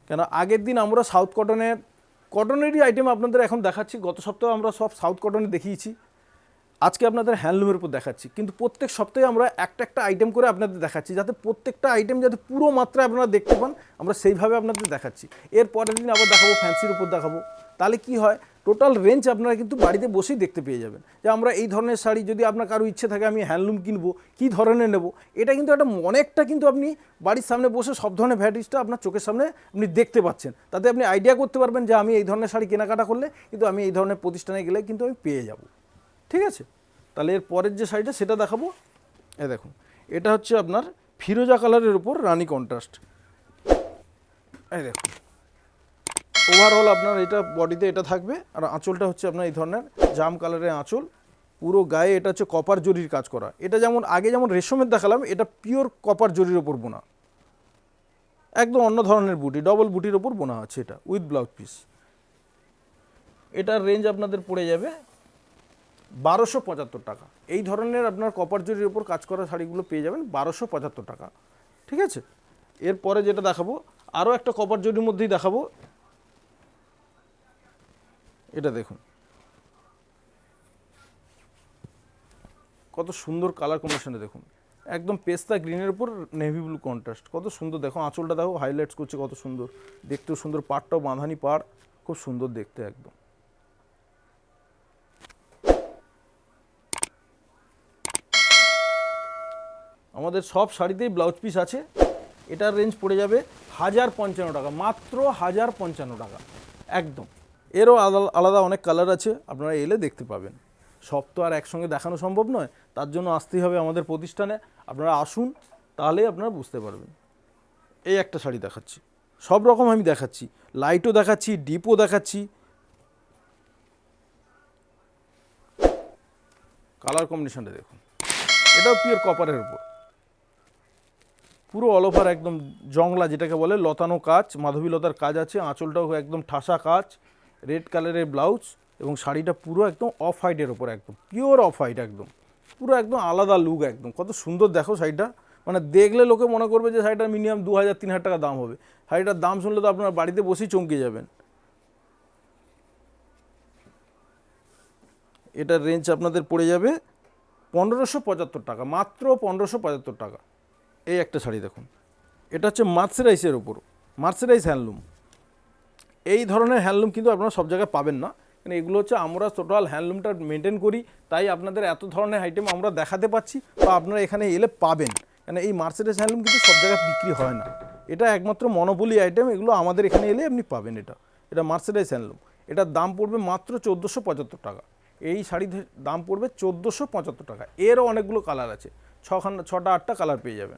কেন আগের দিন আমরা সাউথ কটনেরই আইটেম আপনাদের এখন দেখাচ্ছি। গত সপ্তাহে আমরা সব সাউথ কটনে দেখিয়েছি, আজকে আপনাদের হ্যান্ডলুমের উপর দেখাচ্ছি। কিন্তু প্রত্যেক সপ্তাহে আমরা একটা আইটেম করে আপনাদের দেখাচ্ছি, যাতে প্রত্যেকটা আইটেম যাতে পুরো মাত্রায় আপনারা দেখতে পান, আমরা সেইভাবে আপনাদের দেখাচ্ছি। এর পরের দিন আবার দেখাবো ফ্যান্সির উপর দেখাবো। তাহলে কি হয়, টোটাল রেঞ্জ আপনারা কিন্তু বাড়িতে বসেই দেখতে পেয়ে যাবেন যে আমরা এই ধরনের শাড়ি, যদি আপনার কারো ইচ্ছে থাকে আমি হ্যান্ডলুম কিনবো, কী ধরনের নেব, এটা কিন্তু একটা অনেকটা কিন্তু আপনি বাড়ির সামনে বসে সব ধরনের ভ্যারাইটিসটা আপনার চোখের সামনে আপনি দেখতে পাচ্ছেন। তাতে আপনি আইডিয়া করতে পারবেন যে আমি এই ধরনের শাড়ি কেনাকাটা করলে কিন্তু আমি এই ধরনের প্রতিষ্ঠানে গেলে কিন্তু আমি পেয়ে যাব। ঠিক আছে, তাহলে এর পরের যে শাড়িটা সেটা দেখাবো। দেখুন, এটা হচ্ছে আপনার ফিরোজা কালারের উপর রানী কন্ট্রাস্ট। দেখুন, ওভারঅল আপনার এটা বডিতে এটা থাকবে, আর আঁচলটা হচ্ছে আপনার এই ধরনের জাম কালারের আঁচল, পুরো গায়ে এটা হচ্ছে কপার জরির কাজ করা। এটা যেমন আগে যেমন রেশমের দেখালাম, এটা পিওর কপার জরির ওপর বোনা, একদম অন্য ধরনের বুটি, ডবল বুটির ওপর বোনা আছে এটা উইথ ব্লাউজ পিস। এটার রেঞ্জ আপনাদের পড়ে যাবে 1275 টাকা। এই ধরনের আপনার কপার জরির ওপর কাজ করা শাড়িগুলো পেয়ে যাবেন 1275 টাকা। ঠিক আছে, এরপরে যেটা দেখাবো আরও একটা কপার জরির মধ্যেই দেখাবো। এটা দেখুন কত সুন্দর কালার কম্বিনেশনে, দেখুন একদম পেস্তা গ্রিনের উপর নেভি ব্লু কন্ট্রাস্ট, কত সুন্দর। দেখো আঁচলটা দেখো হাইলাইটস করছে, কত সুন্দর দেখতেও সুন্দর, পাড়টাও বাঁধানি পাড়, খুব সুন্দর দেখতে একদম। আমাদের সব শাড়িতেই ব্লাউজ পিস আছে। এটার রেঞ্জ পড়ে যাবে 1055 টাকা, মাত্র 1055 টাকা একদম। এরও আলাদা অনেক কালার আছে, আপনারা এলে দেখতে পাবেন। সব তো আর একসঙ্গে দেখানো সম্ভব নয়, তার জন্য আসতেই হবে আমাদের প্রতিষ্ঠানে। আপনারা আসুন, তাহলেই আপনারা বুঝতে পারবেন। এই একটা শাড়ি দেখাচ্ছি, সব রকম আমি দেখাচ্ছি, লাইটও দেখাচ্ছি, ডিপও দেখাচ্ছি। কালার কম্বিনেশনটা দেখুন, এটাও পিওর কপারের উপর, পুরো অল ওভার একদম জংলা যেটাকে বলে লতানো কাজ, মাধবীলতার কাজ আছে। আঁচলটাও একদম ঠাসা কাজ, রেড কালারের ব্লাউজ, এবং শাড়িটা পুরো একদম অফ হোয়াইটের ওপর, একদম পিওর অফ হোয়াইট, একদম পুরো একদম আলাদা লুক, একদম কত সুন্দর দেখো শাড়িটা। মানে দেখলে লোকে মনে করবে যে শাড়িটার মিনিমাম 2000-3000 টাকা দাম হবে। শাড়িটার দাম শুনলে তো আপনার বাড়িতে বসেই চমকে যাবেন। এটার রেঞ্জ আপনাদের পড়ে যাবে 1575 টাকা, মাত্র 1575 টাকা। এই একটা শাড়ি দেখুন, এটা হচ্ছে মার্সেরাইসের ওপর, মার্সেরাইস হ্যান্ডলুম। এই ধরনের হ্যান্ডলুম কিন্তু আপনারা সব জায়গায় পাবেন না, কারণ এগুলো হচ্ছে আমরা টোটাল হ্যান্ডলুমটা মেনটেন করি, তাই আপনাদের এত ধরনের আইটেম আমরা দেখাতে পাচ্ছি বা আপনারা এখানে এলে পাবেন। কারণ এই মার্সেরাইস হ্যান্ডলুম কিন্তু সব জায়গায় বিক্রি হয় না, এটা একমাত্র মনোপলি আইটেম, এগুলো আমাদের এখানে এলে আপনি পাবেন। এটা মার্সেরাইস হ্যান্ডলুম, এটার দাম পড়বে মাত্র 1475 টাকা। এই শাড়ির দাম পড়বে 1475 টাকা। এরও অনেকগুলো কালার আছে, 6টা 8টা কালার পেয়ে যাবেন।